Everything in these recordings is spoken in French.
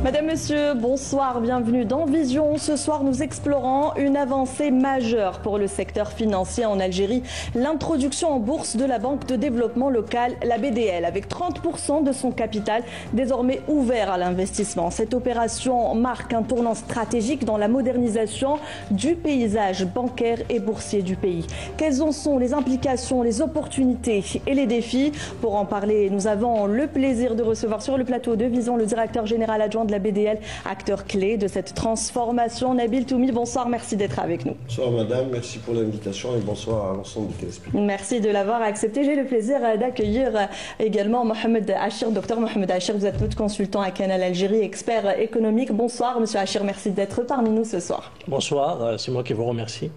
Madame, Monsieur, bonsoir, bienvenue dans Vision. Ce soir, nous explorons une avancée majeure pour le secteur financier en Algérie, l'introduction en bourse de la Banque de développement local, la BDL, avec 30% de son capital désormais ouvert à l'investissement. Cette opération marque un tournant stratégique dans la modernisation du paysage bancaire et boursier du pays. Quelles en sont les implications, les opportunités et les défis? Pour en parler, nous avons le plaisir de recevoir sur le plateau de Vision le directeur général adjoint de la BDL, acteur clé de cette transformation. Nabil Toumi, bonsoir, merci d'être avec nous. Bonsoir madame, merci pour l'invitation et bonsoir à l'ensemble du téléspectateurs. Merci de l'avoir accepté. J'ai le plaisir d'accueillir également Mohamed Achir, docteur Mohamed Achir. Vous êtes notre consultant à Canal Algérie, expert économique. Bonsoir monsieur Achir, merci d'être parmi nous ce soir. Bonsoir, c'est moi qui vous remercie.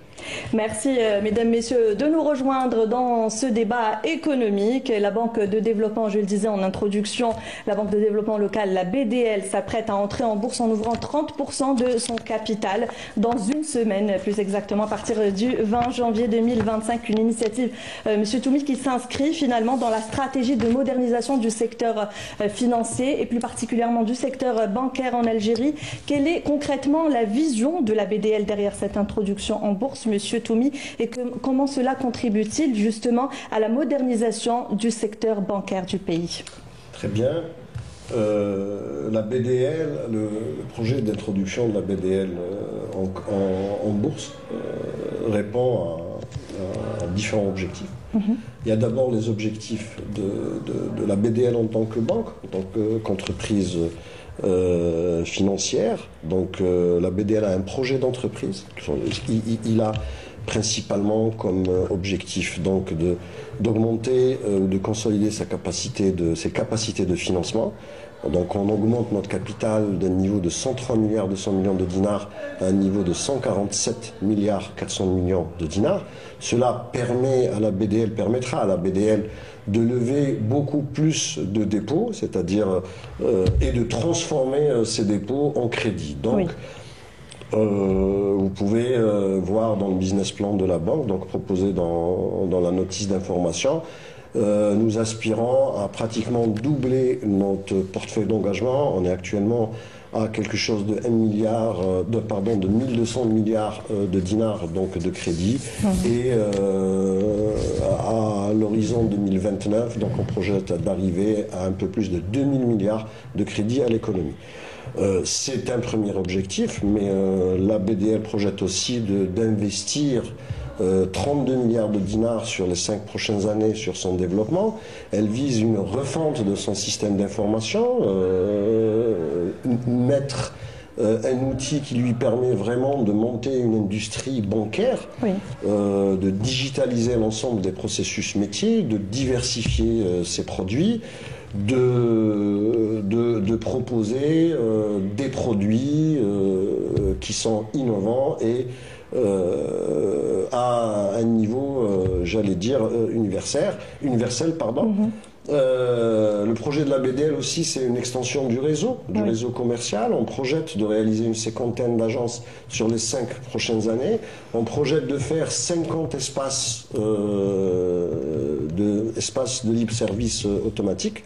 Merci mesdames, messieurs de nous rejoindre dans ce débat économique. La Banque de développement, je le disais en introduction, la Banque de développement local, la BDL, s'apprête à entrer en bourse en ouvrant 30% de son capital dans une semaine, plus exactement à partir du 20 janvier 2025. Une initiative, monsieur Toumi, qui s'inscrit finalement dans la stratégie de modernisation du secteur financier et plus particulièrement du secteur bancaire en Algérie. Quelle est concrètement la vision de la BDL derrière cette introduction en bourse, monsieur Toumi, et comment cela contribue-t-il justement à la modernisation du secteur bancaire du pays? Très bien. La BDL, le projet d'introduction de la BDL en bourse répond à différents objectifs. Il y a d'abord les objectifs de la BDL en tant que banque, en tant qu'entreprise financière. Donc la BDL a un projet d'entreprise. Il a principalement comme objectif donc d'augmenter ou de consolider ses capacités de financement. Donc on augmente notre capital d'un niveau de 103 milliards 200 millions de dinars à un niveau de 147 milliards 400 millions de dinars. Cela permettra à la BDL de lever beaucoup plus de dépôts, c'est-à-dire et de transformer ces dépôts en crédit. Donc oui. Vous pouvez voir dans le business plan de la banque, donc proposé dans la notice d'information, nous aspirons à pratiquement doubler notre portefeuille d'engagement. On est actuellement à quelque chose de 1200 milliards de dinars donc de crédit et à l'horizon 2029 donc on projette d'arriver à un peu plus de 2000 milliards de crédit à l'économie. C'est un premier objectif, mais la BDL projette aussi d'investir 32 milliards de dinars sur les 5 prochaines années sur son développement. Elle vise une refonte de son système d'information, mettre un outil qui lui permet vraiment de monter une industrie bancaire, oui. De digitaliser l'ensemble des processus métiers, de diversifier ses produits, de proposer des produits qui sont innovants et à un niveau, j'allais dire, universel. Le projet de la BDL aussi, c'est une extension du réseau commercial. On projette de réaliser une 50aine d'agences sur les 5 prochaines années. On projette de faire 50 espaces de libre service automatique.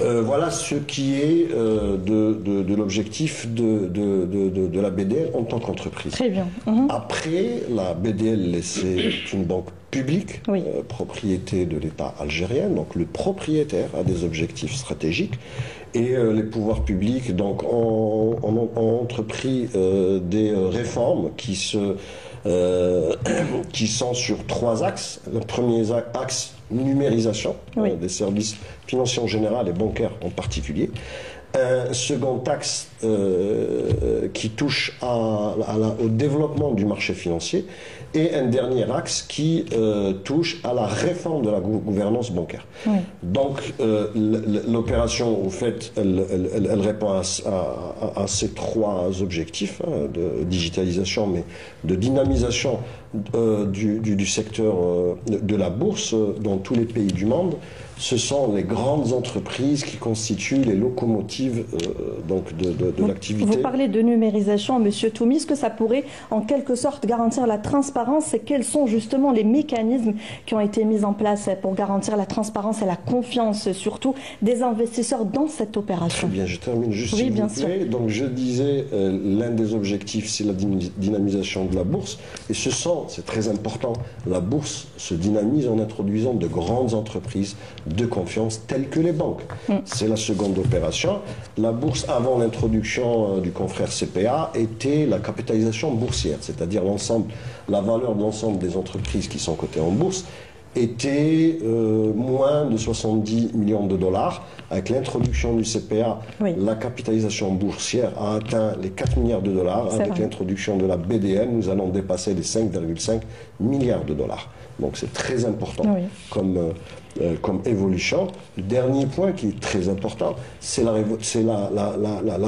Voilà ce qui est de l'objectif de la BDL en tant qu'entreprise. Très bien. Après, la BDL, c'est une banque publique, oui. Propriété de l'État algérien, donc le propriétaire a des objectifs stratégiques et les pouvoirs publics donc, ont entrepris des réformes qui sont sur 3 axes. Le premier axe, numérisation oui. Des services financiers en général et bancaires en particulier. Un second axe qui touche au développement du marché financier et un dernier axe qui touche à la réforme de la gouvernance bancaire. Oui. Donc l'opération, au fait, elle répond à ces 3 objectifs de digitalisation, mais de dynamisation du secteur de la bourse dans tous les pays du monde, ce sont les grandes entreprises qui constituent les locomotives de l'activité. Vous parlez de numérisation, Monsieur Toumi. Est-ce que ça pourrait en quelque sorte garantir la transparence et quels sont justement les mécanismes qui ont été mis en place pour garantir la transparence et la confiance surtout des investisseurs dans cette opération? Très bien, je termine juste oui, s'il bien vous plaît. sûr. Donc je disais, l'un des objectifs c'est la dynamisation de la bourse et c'est très important, la bourse se dynamise en introduisant de grandes entreprises de confiance telles que les banques. C'est la seconde opération. La bourse, avant l'introduction du confrère CPA, était la capitalisation boursière, c'est-à-dire la valeur de l'ensemble des entreprises qui sont cotées en bourse était moins de 70 millions de dollars. Avec l'introduction du CPA, la capitalisation boursière a atteint les 4 milliards de dollars. Avec l'introduction de la BDL, nous allons dépasser les 5,5 milliards de dollars. Donc c'est très important comme évolution. Le dernier point qui est très important, c'est la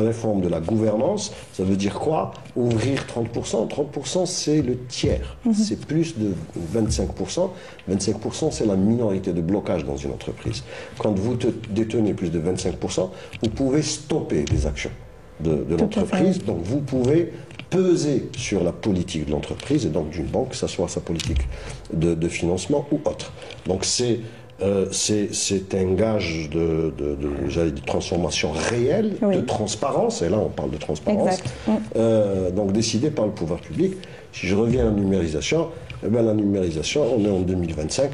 réforme de la gouvernance. Ça veut dire quoi? Ouvrir 30%. 30%, c'est le tiers. C'est plus de 25%. 25%, c'est la minorité de blocage dans une entreprise. Quand vous détenez plus de 25%, vous pouvez stopper les actions de l'entreprise. Donc vous pouvez peser sur la politique de l'entreprise et donc d'une banque, que ce soit sa politique de financement ou autre. Donc c'est un gage de transformation réelle, de transparence, et là on parle de transparence, donc décidé par le pouvoir public. Si je reviens à la numérisation, la numérisation, on est en 2025,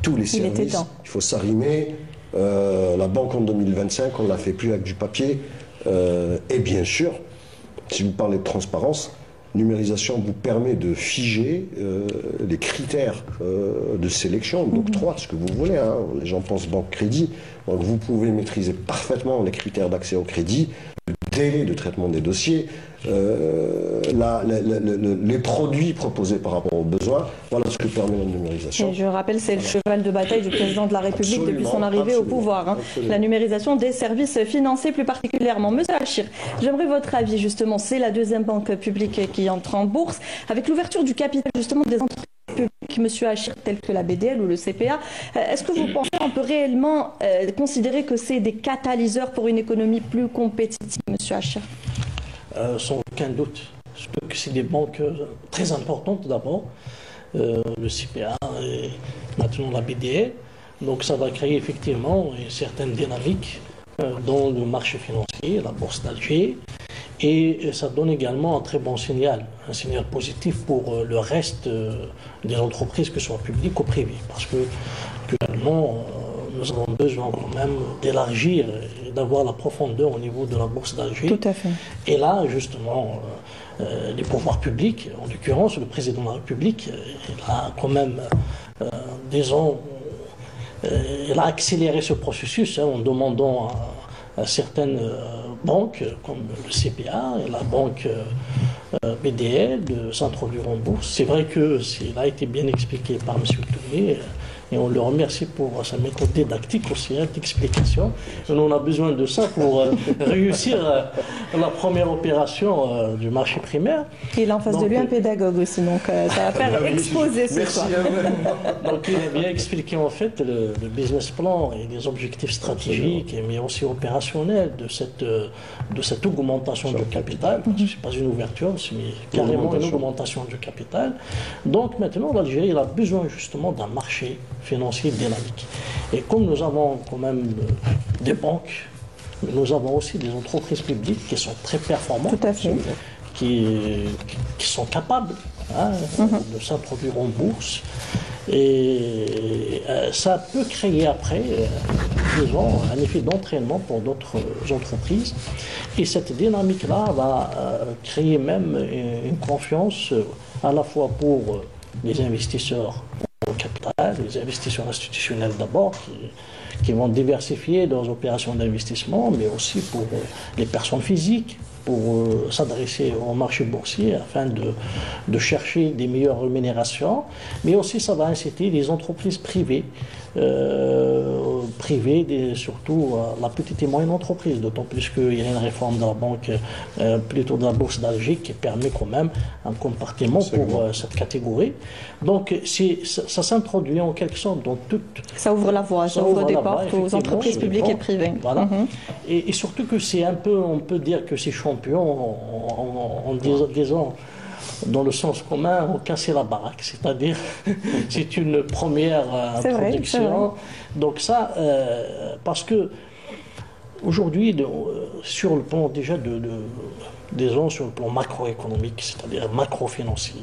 tous les services, il faut s'arrimer, la banque en 2025, on ne la fait plus avec du papier, et bien sûr, si vous parlez de transparence, numérisation vous permet de figer les critères de sélection, d'octroi, ce que vous voulez. Hein. Les gens pensent banque-crédit. Donc vous pouvez maîtriser parfaitement les critères d'accès au crédit, le délai de traitement des dossiers, les produits proposés par rapport aux besoins. Voilà ce que permet la numérisation. Et je rappelle, c'est le cheval de bataille du président de la République depuis son arrivée au pouvoir. Hein. La numérisation des services financiers plus particulièrement. Monsieur Achir, j'aimerais votre avis justement. C'est la deuxième banque publique qui entre en bourse. Avec l'ouverture du capital justement des entreprises publiques, Monsieur Achir, telles que la BDL ou le CPA, est-ce que vous pensez qu'on peut réellement considérer que c'est des catalyseurs pour une économie plus compétitive, Monsieur Achir? Sans aucun doute. Surtout que c'est des banques très importantes d'abord, le CPA et maintenant la BDL. Donc ça va créer effectivement une certaine dynamique dans le marché financier, la bourse d'Alger. Et ça donne également un très bon signal, un signal positif pour le reste des entreprises, que ce soit publiques ou privées. Parce que actuellement, nous avons besoin quand même d'élargir et d'avoir la profondeur au niveau de la bourse d'Alger. Tout à fait. Et là, justement, les pouvoirs publics, en l'occurrence le président de la République, il a quand même, disons, il a accéléré ce processus en demandant à certaines banques, comme le CPA et la banque BDL, de s'introduire en bourse. C'est vrai que cela a été bien expliqué par M. Toumi. Et on le remercie pour sa méthode didactique aussi, d'explication. On a besoin de ça pour réussir la première opération du marché primaire. Il a en face de lui un pédagogue aussi, donc ça va faire exposer ce soir. Donc il a bien expliqué en fait le business plan et les objectifs stratégiques, mais aussi opérationnels de cette augmentation du capital. Parce que ce n'est pas une ouverture, c'est carrément une augmentation du capital. Donc maintenant, l'Algérie a besoin justement d'un marché financier dynamique. Et comme nous avons quand même des banques, nous avons aussi des entreprises publiques qui sont très performantes, tout à fait, qui sont capables de s'introduire en bourse. Et ça peut créer après, disons, un effet d'entraînement pour d'autres entreprises. Et cette dynamique-là va créer même une confiance à la fois pour les investisseurs au capital, les investisseurs institutionnels d'abord, qui vont diversifier leurs opérations d'investissement, mais aussi pour les personnes physiques, pour s'adresser au marché boursier afin de chercher des meilleures rémunérations. Mais aussi, ça va inciter les entreprises privées priver surtout la petite et moyenne entreprise, d'autant plus qu'il y a une réforme de la banque, plutôt de la bourse d'Alger, qui permet quand même un compartiment pour cette catégorie. Donc ça s'introduit en quelque sorte dans toute... Ça ouvre la voie, ça ouvre des portes aux entreprises publiques et privées. Voilà. Et surtout que c'est un peu, on peut dire que ces champions, en disant dans le sens commun, ont cassé la baraque, c'est-à-dire c'est une première production. Donc ça, parce que aujourd'hui, sur le plan déjà disons sur le plan macroéconomique, c'est-à-dire macro-financier,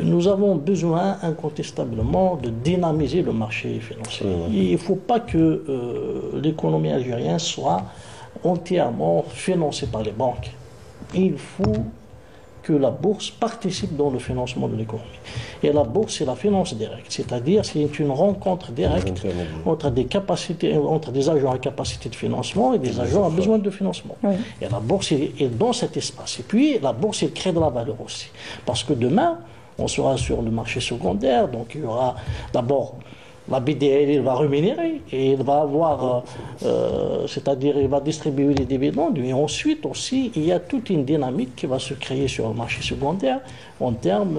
nous avons besoin incontestablement de dynamiser le marché financier. Il ne faut pas que l'économie algérienne soit entièrement financée par les banques. Il faut que la bourse participe dans le financement de l'économie. Et la bourse, c'est la finance directe, c'est-à-dire c'est une rencontre directe entre des agents à capacité de financement et des agents à besoin de financement. Et la bourse est dans cet espace. Et puis la bourse, elle crée de la valeur aussi. Parce que demain, on sera sur le marché secondaire, donc il y aura d'abord la BDL, il va rémunérer et il va avoir, c'est-à-dire il va distribuer les dividendes. Et ensuite aussi, il y a toute une dynamique qui va se créer sur le marché secondaire en termes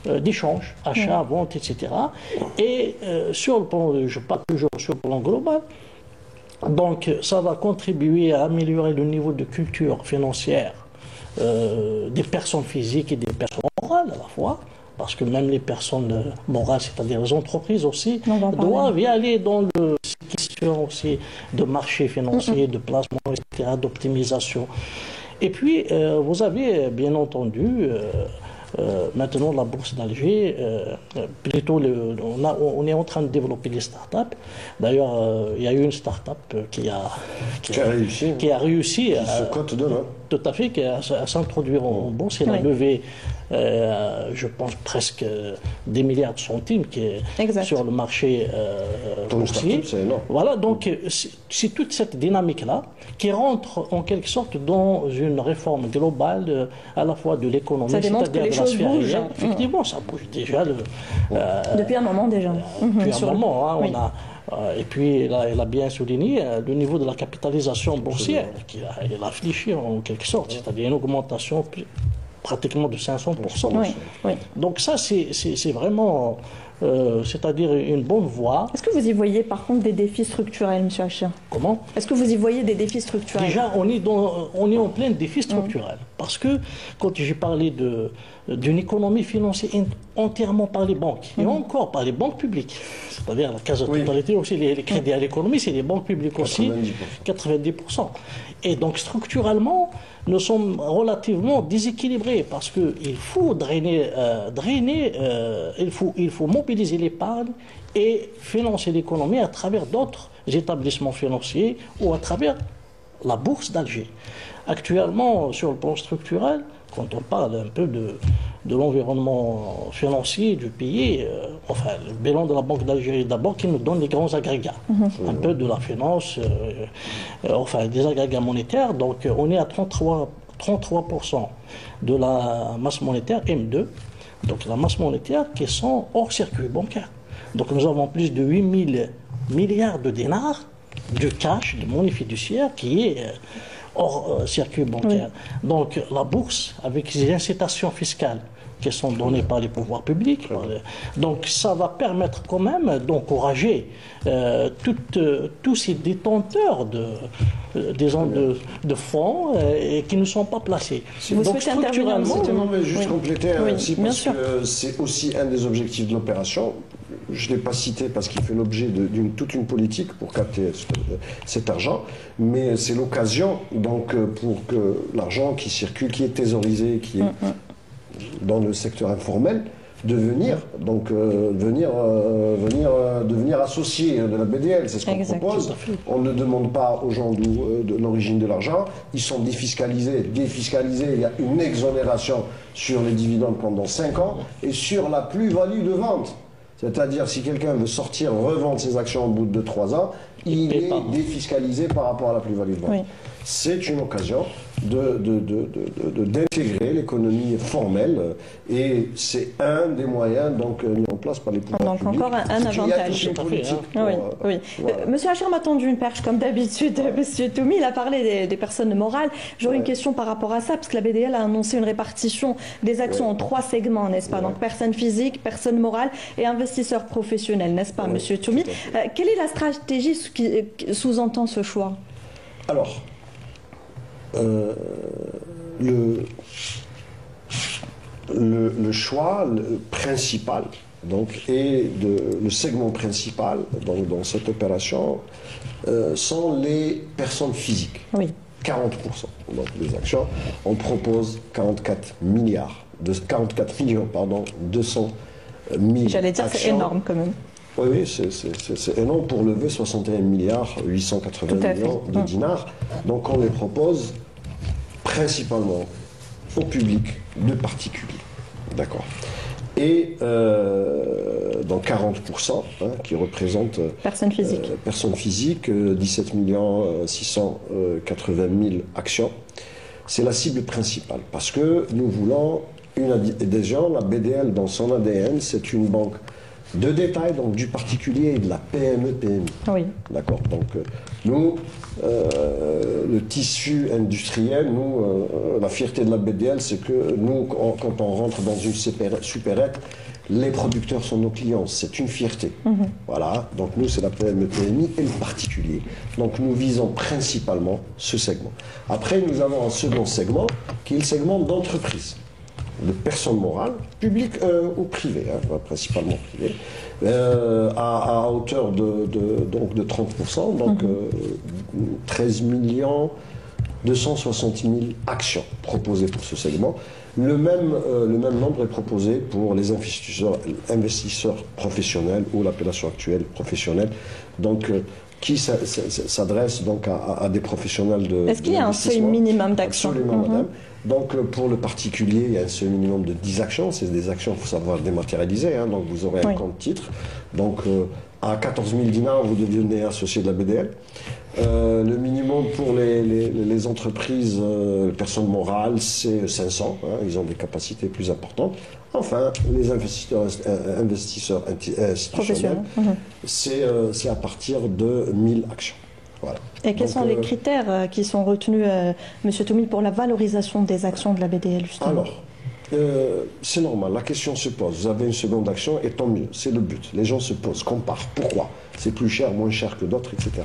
d'échange, achat, vente, etc. Et sur le plan, je parle toujours sur le plan global, donc ça va contribuer à améliorer le niveau de culture financière des personnes physiques et des personnes morales à la fois. Parce que même les personnes morales, c'est-à-dire les entreprises aussi, doivent y aller dans ces questions aussi de marché financier, de placement, etc., d'optimisation. Et puis, vous avez bien entendu, maintenant la bourse d'Alger, plutôt on est en train de développer les startups. D'ailleurs, il y a eu une startup qui a réussi à se cote demain. Tout à fait, à s'introduire en bourse. Elle a levé, je pense, presque des milliards de centimes qui est sur le marché boursier. Voilà, donc c'est toute cette dynamique-là qui rentre en quelque sorte dans une réforme globale à la fois de l'économie, c'est-à-dire de la sphère réelle. Effectivement, ça bouge déjà. Depuis un moment déjà. Depuis un moment, hein, on a... Et puis, elle a bien souligné le niveau de la capitalisation boursière, elle a fléchi en quelque sorte, c'est-à-dire une augmentation pratiquement de 500%. Donc ça, c'est vraiment, c'est-à-dire une bonne voie. Est-ce que vous y voyez par contre des défis structurels, M. Hacher? Comment? Est-ce que vous y voyez des défis structurels? Déjà, on est en plein défi structurel. Parce que quand j'ai parlé d'une économie financière entièrement par les banques, et encore par les banques publiques, c'est-à-dire la quasi-totalité aussi, les crédits à l'économie, c'est les banques publiques aussi, 90%. Et donc structurellement, nous sommes relativement déséquilibrés parce qu'il faut il faut mobiliser l'épargne et financer l'économie à travers d'autres établissements financiers ou à travers la bourse d'Alger. Actuellement, sur le plan structurel, quand on parle un peu de l'environnement financier du pays, enfin, le bilan de la Banque d'Algérie d'abord qui nous donne les grands agrégats, un peu de la finance, enfin des agrégats monétaires. Donc on est à 33% de la masse monétaire M2, donc la masse monétaire qui sont hors circuit bancaire. Donc nous avons plus de 8 000 milliards de dinars de cash, de monnaie fiduciaire qui est hors circuit bancaire. Donc la bourse, avec les incitations fiscales qui sont données par les pouvoirs publics, donc ça va permettre quand même d'encourager tous ces détenteurs de fonds qui ne sont pas placés. Vous souhaitez intervenir, juste compléter aussi, parce que c'est aussi un des objectifs de l'opération. Je ne l'ai pas cité parce qu'il fait l'objet d'une toute une politique pour capter cet argent, mais c'est l'occasion donc pour que l'argent qui circule, qui est thésaurisé, qui est dans le secteur informel, devenir associé de la BDL. C'est ce qu'on propose. On ne demande pas aux gens de l'origine de l'argent. Ils sont défiscalisés. Il y a une exonération sur les dividendes pendant 5 ans et sur la plus-value de vente. C'est-à-dire, si quelqu'un veut sortir, revendre ses actions au bout de 3 ans, il est défiscalisé par rapport à la plus-value de vente. C'est une occasion d'intégrer l'économie formelle et c'est un des moyens donc mis en place par les pouvoirs publics. Donc encore un avantage. Oui. Voilà. Monsieur Hachir m'a tendu une perche comme d'habitude. Monsieur Toumi, il a parlé des personnes morales. J'aurais une question par rapport à ça, parce que la BDL a annoncé une répartition des actions en 3 segments, n'est-ce pas? Donc personnes physiques, personnes morales et investisseurs professionnels, n'est-ce pas, Monsieur Toumi? Quelle est la stratégie qui sous-entend ce choix? Alors, le choix principal donc, et le segment principal donc, dans cette opération sont les personnes physiques. Oui. 40% donc des actions. On propose 44 millions, 200 000. J'allais dire c'est énorme quand même. Oui, c'est énorme pour lever 61 milliards 880 millions de dinars. Donc on les propose principalement au public de particuliers. D'accord. Et dans 40% qui représentent personnes physiques, 17 680 000 actions. C'est la cible principale parce que nous voulons déjà la BDL dans son ADN, c'est une banque de détail, donc du particulier et de la PME-PMI. Oui. D'accord. Donc nous, le tissu industriel, la fierté de la BDL, c'est que nous, quand on rentre dans une supérette, les producteurs sont nos clients. C'est une fierté. Voilà. Donc nous, c'est la PME-PMI et le particulier. Donc nous visons principalement ce segment. Après, nous avons un second segment qui est le segment d'entreprise, de personnes morales, publiques ou privées, principalement privées, à hauteur de 30%, donc 13 260 000 actions proposées pour ce segment. Le même nombre est proposé pour les investisseurs professionnels ou l'appellation actuelle professionnelle, donc qui s'adresse donc à des professionnels de Est-ce qu'il y a un seuil minimum d'actions? Absolument, madame. Donc pour le particulier, il y a un seuil minimum de 10 actions. C'est des actions, il faut savoir, dématérialisées. Donc vous aurez un compte titre. Donc à 14 000 dinars, vous devenez associé de la BDL. Le minimum pour les entreprises, les personnes morales, c'est 500. Ils ont des capacités plus importantes. Enfin, les investisseurs institutionnels, c'est à partir de 1000 actions. Voilà. Et quels sont les critères qui sont retenus, Monsieur Toumi, pour la valorisation des actions de la BDL, justement? Alors, c'est normal, la question se pose. Vous avez une seconde action et tant mieux, c'est le but. Les gens se posent, comparent. Pourquoi? C'est plus cher, moins cher que d'autres, etc.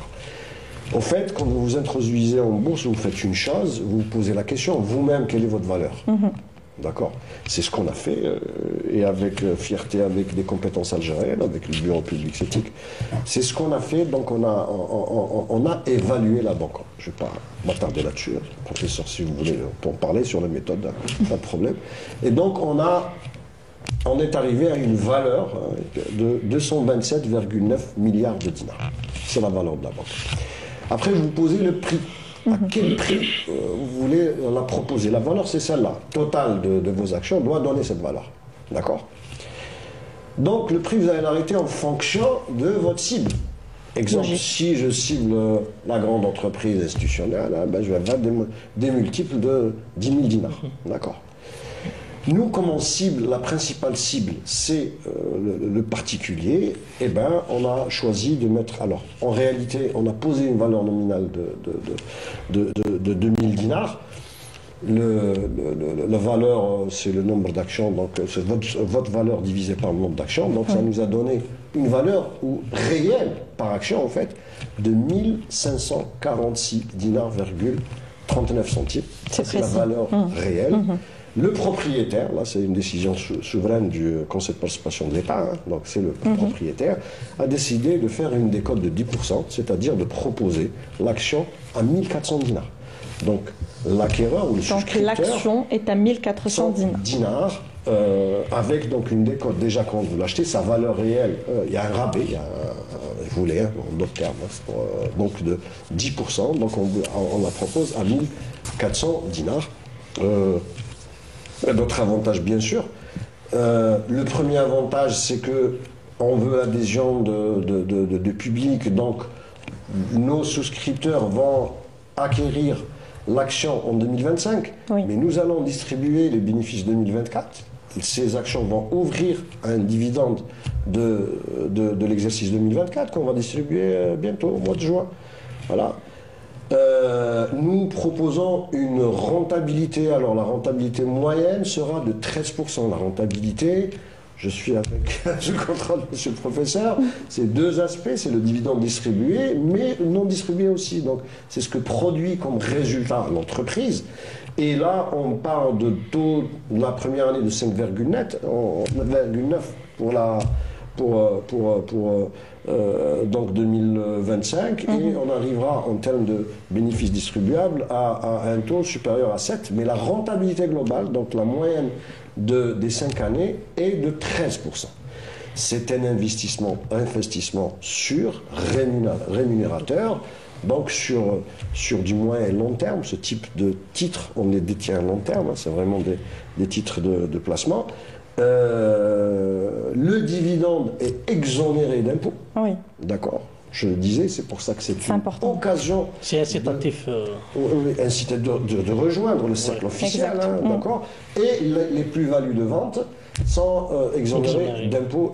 En fait, quand vous vous introduisez en bourse, vous faites une chose, vous vous posez la question, vous-même, quelle est votre valeur? D'accord. C'est ce qu'on a fait, et avec fierté, avec des compétences algériennes, avec le bureau public éthique. C'est ce qu'on a fait, donc on a évalué la banque. Je ne vais pas m'attarder là-dessus, professeur, si vous voulez, pour parler sur la méthode, pas de problème. Et donc on est arrivé à une valeur de 227,9 milliards de dinars. C'est la valeur de la banque. Après, vous posez le prix. À quel prix vous voulez la proposer? La valeur, c'est celle-là. Total de vos actions doit donner cette valeur. D'accord? Donc, le prix, vous allez l'arrêter en fonction de votre cible. Exemple, si je cible la grande entreprise institutionnelle, je vais avoir des multiples de 10 000 dinars. D'accord? Nous, comme on cible, la principale cible, c'est le particulier, eh ben, on a choisi de mettre... Alors, en réalité, on a posé une valeur nominale de 2000 dinars. La valeur, c'est le nombre d'actions, donc c'est votre valeur divisée par le nombre d'actions. Donc, ça nous a donné une valeur réelle par action, en fait, de 1546 dinars,39 centimes. C'est la valeur réelle. Le propriétaire, là c'est une décision souveraine du Conseil de participation de l'État, donc c'est le propriétaire, a décidé de faire une décote de 10%, c'est-à-dire de proposer l'action à 1400 dinars. Donc l'acquéreur ou le souscripteur... Donc l'action est à 1400 dinars. Avec donc une décote, déjà quand vous l'achetez, sa valeur réelle, il y a un rabais, il y a vous voulez, en d'autres termes, donc de 10%, donc on la propose à 1400 dinars. D'autres avantages, bien sûr. Le premier avantage, c'est que on veut adhésion de public, donc nos souscripteurs vont acquérir l'action en 2025, Oui. mais nous allons distribuer les bénéfices 2024. Ces actions vont ouvrir un dividende de l'exercice 2024 qu'on va distribuer bientôt, au mois de juin. Voilà. Nous proposons une rentabilité. Alors la rentabilité moyenne sera de 13%. La rentabilité, je contrôle monsieur le professeur, c'est deux aspects, c'est le dividende distribué, mais non distribué aussi. Donc c'est ce que produit comme résultat l'entreprise. Et là, on parle de taux de la première année de 5,9 pour donc 2025, et on arrivera en termes de bénéfices distribuables à un taux supérieur à 7, mais la rentabilité globale, donc la moyenne des 5 années, est de 13%. C'est un investissement sûr, rémunérateur, donc sur du moyen et long terme. Ce type de titres, on les détient à long terme, c'est vraiment des titres de placement. Le dividende est exonéré d'impôts. Oui. D'accord. Je le disais, c'est pour ça que c'est une important. occasion. C'est incitatif. Incitatif de rejoindre le cercle officiel, d'accord. Et les plus-values de vente sont exonérées d'impôts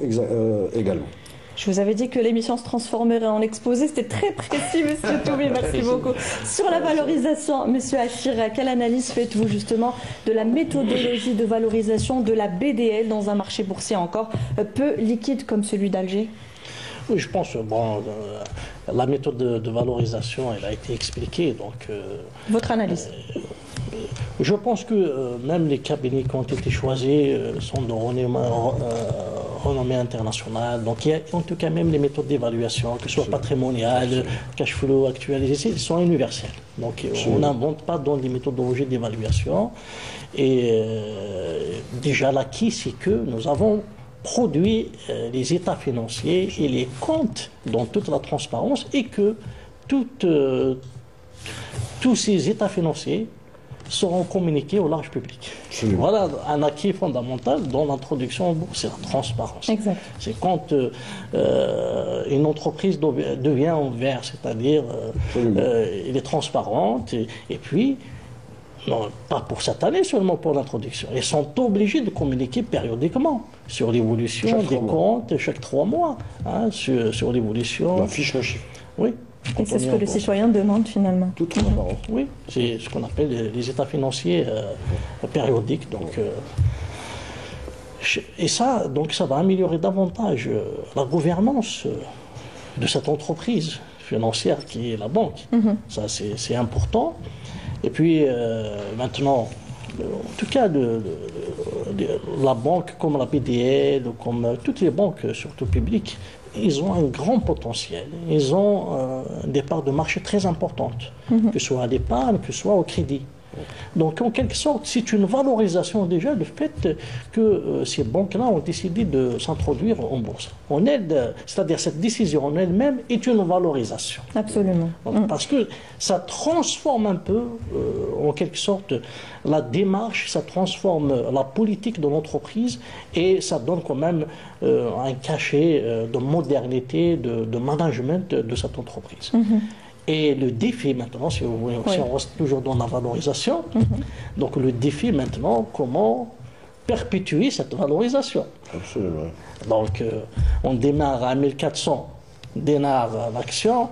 également. Je vous avais dit que l'émission se transformerait en exposé. C'était très précis, monsieur Toubé. Merci beaucoup. Sur la valorisation, monsieur Achira, quelle analyse faites-vous justement de la méthodologie de valorisation de la BDL dans un marché boursier encore peu liquide comme celui d'Alger? Oui, je pense, la méthode de valorisation, elle a été expliquée. Donc, votre analyse? Je pense que même les cabinets qui ont été choisis sont de renommée internationale. Donc, il y a en tout cas même les méthodes d'évaluation, que ce soit patrimoniales, cash flow, actualisées, elles sont universelles. Donc, on n'invente pas dans les méthodologies d'évaluation. Et déjà, l'acquis, c'est que nous avons produit les états financiers et les comptes dans toute la transparence, et que tous ces états financiers seront communiqués au large public. Absolument. Voilà un acquis fondamental dans l'introduction en bourse, c'est la transparence. Exact. C'est quand une entreprise devient en vert, c'est-à-dire elle est transparente, et puis, non, pas pour cette année, seulement pour l'introduction. Ils sont obligés de communiquer périodiquement sur l'évolution des comptes chaque 3 mois, sur l'évolution. La fiche de chiffre. Oui. Et c'est ce que le citoyen demande finalement. Tout transparent. Oui, c'est ce qu'on appelle les états financiers périodiques. Donc, et ça, donc, ça va améliorer davantage la gouvernance de cette entreprise financière qui est la banque. Ça, c'est important. Et puis, maintenant, en tout cas, la banque comme la BDL, comme toutes les banques, surtout publiques, ils ont un grand potentiel. Ils ont des parts de marché très importantes, que ce soit à l'épargne, que ce soit au crédit. Donc, en quelque sorte, c'est une valorisation déjà du fait que ces banques-là ont décidé de s'introduire en bourse. C'est-à-dire cette décision en elle-même est une valorisation. Absolument. Donc, parce que ça transforme un peu, en quelque sorte, la démarche, ça transforme la politique de l'entreprise, et ça donne quand même un cachet de modernité, de management de cette entreprise. Et le défi maintenant, si on reste toujours dans la valorisation, donc le défi maintenant, comment perpétuer cette valorisation. Absolument. Donc on démarre à 1400 dinars l'action,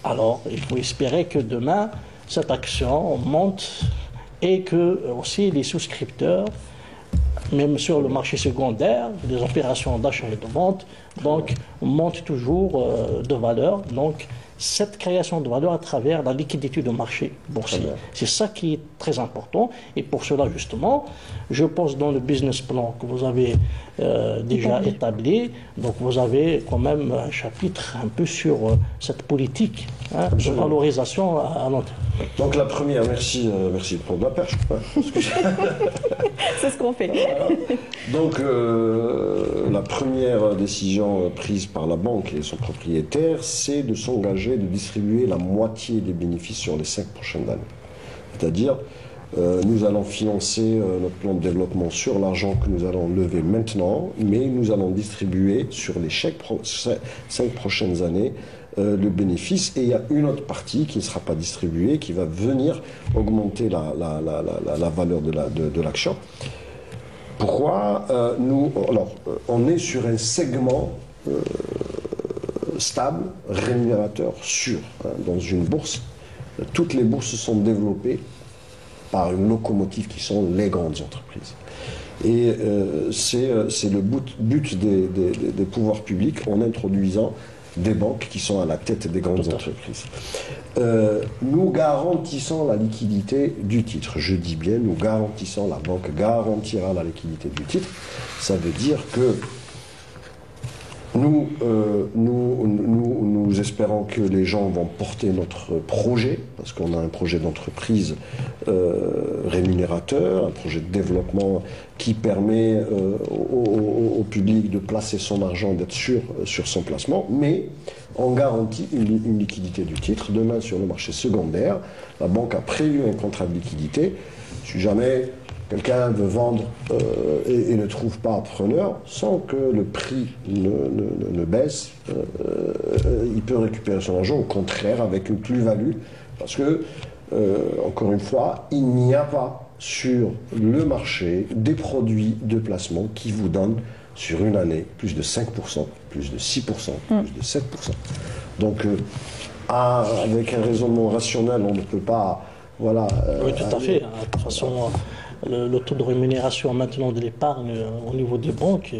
alors il faut espérer que demain, cette action monte, et que aussi les souscripteurs, même sur le marché secondaire, les opérations d'achat et de vente, donc montent toujours de valeur. Donc, cette création de valeur à travers la liquidité du marché boursier. C'est ça qui est très important. Et pour cela, justement, je pense dans le business plan que vous avez déjà établi, donc vous avez quand même un chapitre un peu sur cette politique de valorisation à long terme. Donc la première, merci de prendre la perche. C'est ce qu'on fait. Donc la première décision prise par la banque et son propriétaire, c'est de s'engager de distribuer la moitié des bénéfices sur les 5 prochaines années. C'est-à-dire, nous allons financer notre plan de développement sur l'argent que nous allons lever maintenant, mais nous allons distribuer sur les 5 prochaines années le bénéfice, et il y a une autre partie qui ne sera pas distribuée, qui va venir augmenter la valeur de l'action. Pourquoi on est sur un segment stable, rémunérateur, sûr. Dans une bourse, toutes les bourses sont développées par une locomotive qui sont les grandes entreprises. Et c'est le but des pouvoirs publics en introduisant des banques qui sont à la tête des grandes entreprises. Nous garantissons la liquidité du titre. Je dis bien, nous garantissons, la banque garantira la liquidité du titre. Ça veut dire que nous espérons que les gens vont porter notre projet, parce qu'on a un projet d'entreprise rémunérateur, un projet de développement qui permet au public de placer son argent, d'être sûr sur son placement, mais on garantit une liquidité du titre. Demain, sur le marché secondaire, la banque a prévu un contrat de liquidité. Si jamais quelqu'un veut vendre et ne trouve pas preneur, sans que le prix ne baisse, il peut récupérer son argent, au contraire, avec une plus-value. Parce que, encore une fois, il n'y a pas sur le marché des produits de placement qui vous donnent sur une année plus de 5%, plus de 6%, plus de 7%. Donc, avec un raisonnement rationnel, on ne peut pas... Voilà, oui, tout à fait. De toute façon... Le taux de rémunération maintenant de l'épargne au niveau des banques,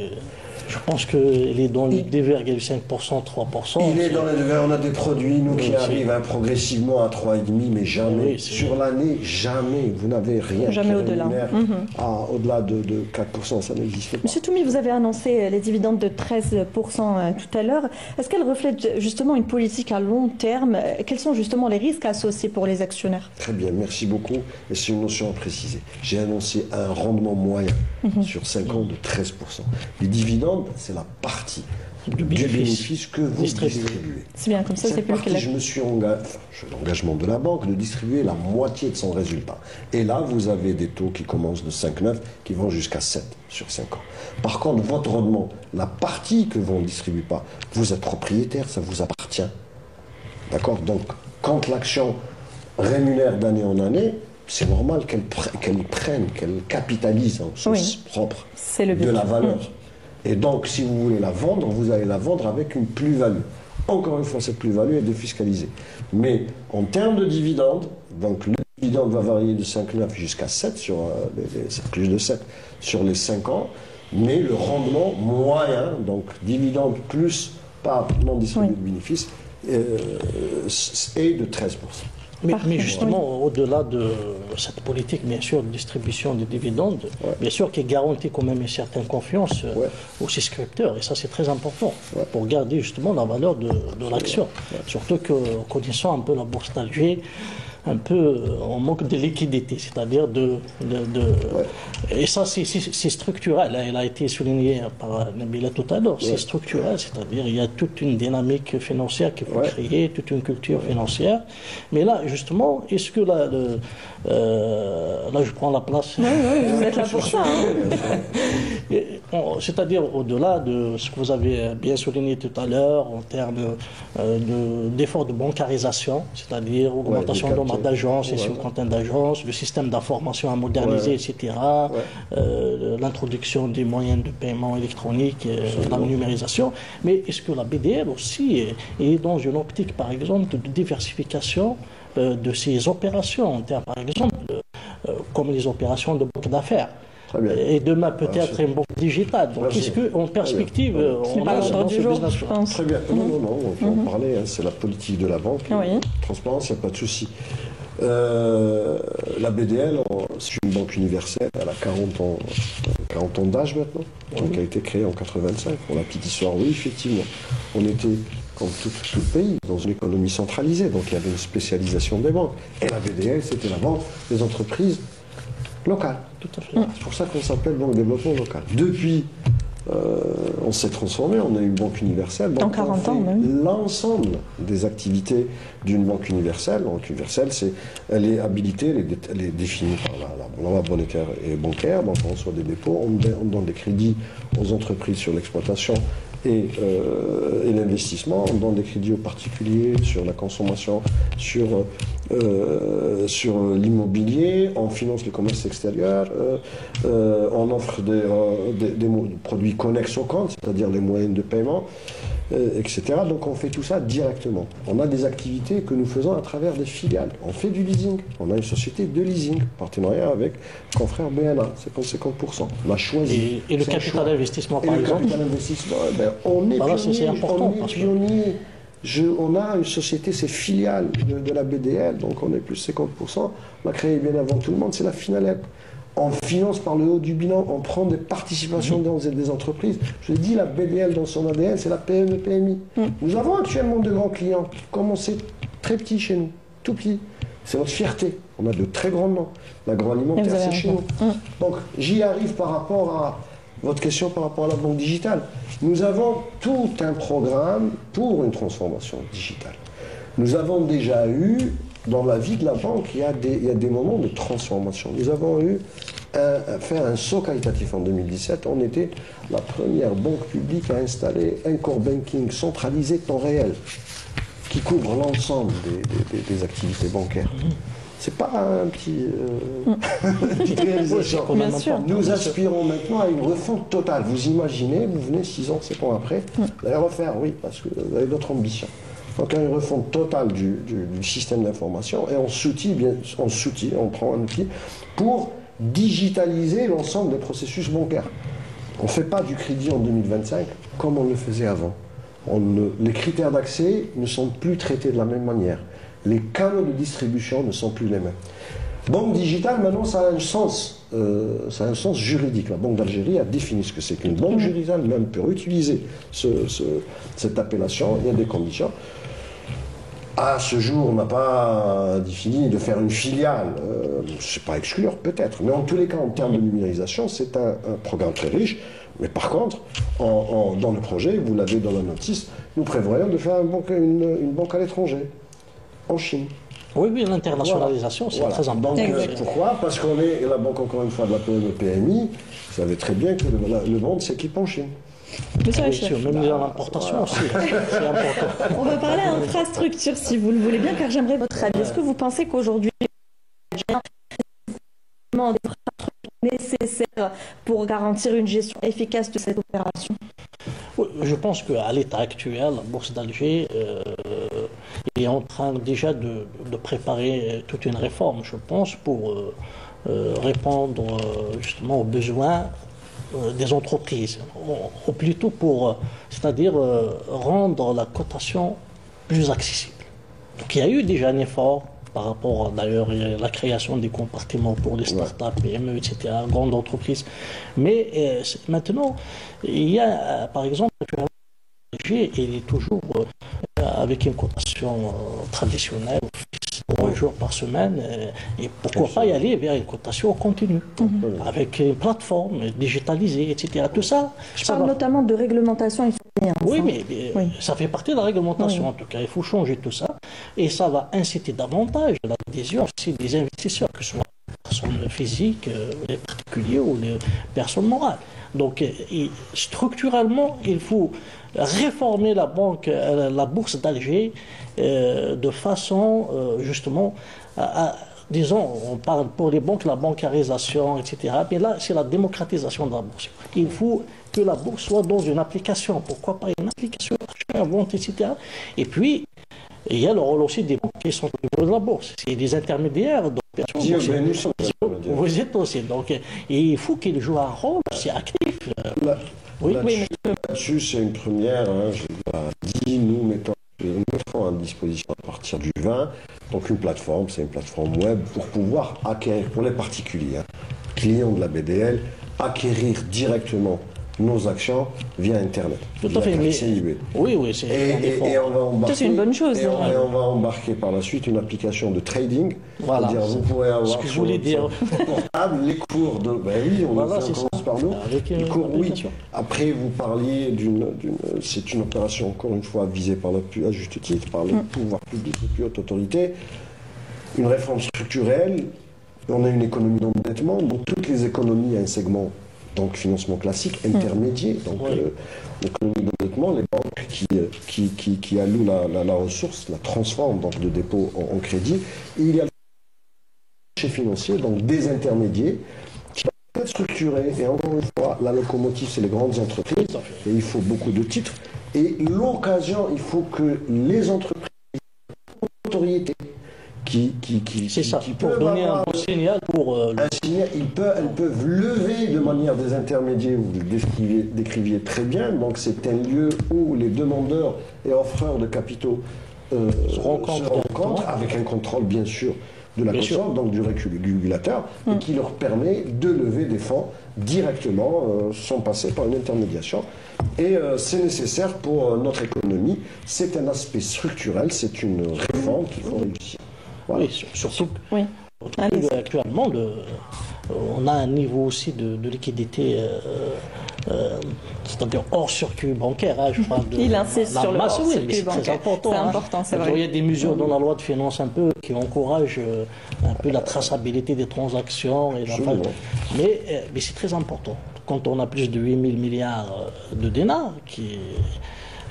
je pense qu'il est dans les 2,5%, 3%. Il est dans les 2, on a des produits, nous, qui arrivent progressivement à 3,5%, mais jamais, sur l'année, jamais, vous n'avez rien. Jamais au-delà. Au-delà de 4%, ça n'existe pas. Monsieur Toumi, vous avez annoncé les dividendes de 13% tout à l'heure. Est-ce qu'elles reflètent justement une politique à long terme? Quels sont justement les risques associés pour les actionnaires? Très bien, merci beaucoup. Et c'est une notion à préciser. J'ai annoncé un rendement moyen sur 5 ans de 13%. Les dividendes, c'est la partie du bénéfice que vous distribuez. C'est bien, comme ça, c'est plus clair. Je me suis engagé, l'engagement de la banque, de distribuer la moitié de son résultat. Et là, vous avez des taux qui commencent de 5,9 qui vont jusqu'à 7 sur 5 ans. Par contre, votre rendement, la partie que vous ne distribuez pas, vous êtes propriétaire, ça vous appartient. D'accord? Donc, quand l'action rémunère d'année en année, c'est normal qu'elle prenne, qu'elle capitalise en sens propre de la valeur. Et donc, si vous voulez la vendre, vous allez la vendre avec une plus-value. Encore une fois, cette plus-value est défiscalisée. Mais en termes de dividendes, donc le dividende va varier de 5,9 jusqu'à 7, plus de 7 sur les 5 ans, mais le rendement moyen, donc dividende plus part non distribué de bénéfices, est de 13%. Mais justement, au-delà de cette politique, bien sûr, de distribution des dividendes, bien sûr, qui garantit quand même une certaine confiance aux souscripteurs. Et ça, c'est très important pour garder justement la valeur de l'action. Surtout que, connaissant un peu la bourse d'Alger, un peu en manque de liquidité, c'est-à-dire et ça c'est structurel, il a été souligné par Nabila tout à l'heure, c'est structurel, c'est-à-dire il y a toute une dynamique financière qu'il faut créer, toute une culture financière, mais là justement, est-ce que là je prends la place, vous êtes là pour ça, c'est-à-dire au-delà de ce que vous avez bien souligné tout à l'heure en termes d'efforts de bancarisation, c'est-à-dire augmentation de d'agences et cinquantaine d'agences, le système d'information à moderniser, etc., l'introduction des moyens de paiement électronique, la numérisation. Mais est-ce que la BDL aussi est dans une optique, par exemple, de diversification de ses opérations, en termes, par exemple, comme les opérations de banque d'affaires? Et demain, peut-être une banque digitale. Donc, est-ce qu'en perspective, on a l'ordre du jour, je pense. Très bien. Non, on peut en parler. C'est la politique de la banque. Transparence, il n'y a pas de souci. La BDL, c'est une banque universelle. Elle a 40 ans d'âge maintenant. Donc, elle a été créée en 85. Pour la petite histoire, oui, effectivement. On était, comme tout pays, dans une économie centralisée. Donc, il y avait une spécialisation des banques. Et la BDL, c'était la banque des entreprises locales. Tout à fait. C'est pour ça qu'on s'appelle Banque de développement local. Depuis, on s'est transformé, on a une banque universelle. Dans 40 ans, même. L'ensemble des activités d'une banque universelle. La banque universelle, elle est habilitée, elle est définie par la loi monétaire et bancaire. Donc, on reçoit des dépôts, on donne des crédits aux entreprises sur l'exploitation et l'investissement. On donne des crédits aux particuliers sur la consommation, sur l'immobilier, on finance le commerce extérieur, on offre des produits connexes au compte, c'est-à-dire les moyens de paiement, etc. Donc on fait tout ça directement. On a des activités que nous faisons à travers des filiales. On fait du leasing. On a une société de leasing, partenariat avec confrère BNA, 50%. On a choisi. Et le capital d'investissement, par exemple. Le capital d'investissement, on est pionnier. On a une société, c'est filiale de la BDL, donc on est plus 50%. On a créé bien avant tout le monde, c'est la Finalep. On finance par le haut du bilan, on prend des participations dans des entreprises. Je l'ai dit, la BDL dans son ADN, c'est la PME-PMI. Nous avons actuellement de grands clients qui commencent très petits chez nous, tout petits. C'est notre fierté. On a de très grands noms. L'agroalimentaire, c'est chez nous. Donc j'y arrive par rapport à votre question par rapport à la banque digitale. Nous avons tout un programme pour une transformation digitale. Nous avons déjà eu, dans la vie de la banque, il y a des moments de transformation. Nous avons fait un saut qualitatif en 2017. On était la première banque publique à installer un core banking centralisé temps réel qui couvre l'ensemble des activités bancaires. C'est pas un petit petite réalisation. Bien sûr. Nous aspirons maintenant à une refonte totale. Vous imaginez, vous venez 6 ans, 7 ans après, vous allez refaire, oui, parce que vous avez d'autres ambitions. Donc une refonte totale du système d'information et on prend un outil pour digitaliser l'ensemble des processus bancaires. On ne fait pas du crédit en 2025 comme on le faisait avant. Les critères d'accès ne sont plus traités de la même manière. Les canaux de distribution ne sont plus les mêmes. Banque digitale, maintenant, ça a un sens juridique. La Banque d'Algérie a défini ce que c'est qu'une banque digitale, même pour utiliser cette appellation, il y a des conditions. À ce jour, on n'a pas défini de faire une filiale. C'est pas exclure, peut-être. Mais en tous les cas, en termes de numérisation, c'est un programme très riche. Mais par contre, dans le projet, vous l'avez dans la notice, nous prévoyons de faire une banque à l'étranger, en Chine. Oui, l'internationalisation, c'est très important. Donc, pourquoi? Parce qu'on est la banque, encore une fois, de la PMI. Vous savez très bien que le monde s'équipe en Chine. Bien sûr, même dans l'importation aussi, c'est important. On va parler infrastructure, si vous le voulez bien, car j'aimerais votre avis. Est-ce que vous pensez qu'aujourd'hui, des infrastructures nécessaires pour garantir une gestion efficace de cette opération? Oui, je pense qu'à l'état actuel, la Bourse d'Alger est en train déjà de préparer toute une réforme, je pense, pour répondre justement aux besoins des entreprises, ou plutôt pour, c'est-à-dire rendre la cotation plus accessible. Donc il y a eu déjà un effort par rapport d'ailleurs à la création des compartiments pour les startups, PME, etc., grandes entreprises. Mais maintenant, il y a par exemple, il est toujours avec une cotation traditionnelle, 3 jours par semaine, et pourquoi pas y aller vers une cotation continue, avec une plateforme digitalisée, etc. Tout ça. Je parle notamment de réglementation et surveillance. Oui, mais ça fait partie de la réglementation en tout cas. Il faut changer tout ça, et ça va inciter davantage l'adhésion aussi des investisseurs, que ce soit les personnes physiques, les particuliers ou les personnes morales. Donc, structurellement, il faut réformer la bourse d'Alger de façon justement disons, on parle pour les banques, la bancarisation, etc. Mais là, c'est la démocratisation de la bourse. Il faut que la bourse soit dans une application. Pourquoi pas une application, achat, vente, etc. Et puis, il y a le rôle aussi des banques qui sont au niveau de la bourse. C'est des intermédiaires. Donc, vous êtes aussi. Donc, il faut qu'ils jouent un rôle aussi actif. Là-dessus, c'est une première. Je l'ai dit, nous mettrons à disposition à partir du 20. Donc une plateforme, c'est une plateforme web pour pouvoir acquérir, pour les particuliers, clients de la BDL, acquérir directement nos actions via Internet. Tout à fait. Oui, c'est une bonne chose. Et on va embarquer par la suite une application de trading. Voilà. C'est-à-dire vous pourrez avoir ce que je voulais dire. Portable les cours de. Ben oui, on commence par nous. Les cours, oui. Après, vous parliez c'est une opération encore une fois visée par à juste titre par les pouvoirs publics, les plus hautes autorités. Une réforme structurelle. On a une économie d'endettement. Dans toutes les économies, il y a un segment. Donc financement classique, intermédiaire, donc l'économie d'endettement. historiquement, les banques qui allouent la ressource, la transforment donc de dépôt en crédit. Et il y a le marché financier, donc des intermédiaires, qui peuvent être structurés. Et encore une fois, la locomotive, c'est les grandes entreprises. Et il faut beaucoup de titres. Et l'occasion, il faut que les entreprises, l'autorité, qui pour donner un bon signal pour... elles peuvent lever de manière des intermédiaires, vous le décriviez très bien, donc c'est un lieu où les demandeurs et offreurs de capitaux se rencontrent avec un contrôle bien sûr de la conscience, donc du régulateur, et qui leur permet de lever des fonds directement sans passer par une intermédiation. Et c'est nécessaire pour notre économie, c'est un aspect structurel, c'est une réforme qu'il faut réussir. Voilà. Oui, surtout actuellement, on a un niveau aussi de liquidité, c'est-à-dire hors circuit bancaire. Hein, je parle Il insiste sur le hors circuit bancaire. C'est important. C'est important, c'est vrai. Il y a des mesures dans la loi de finances un peu qui encouragent un peu la traçabilité des transactions. Mais c'est très important. Quand on a plus de 8 000 milliards de dinars,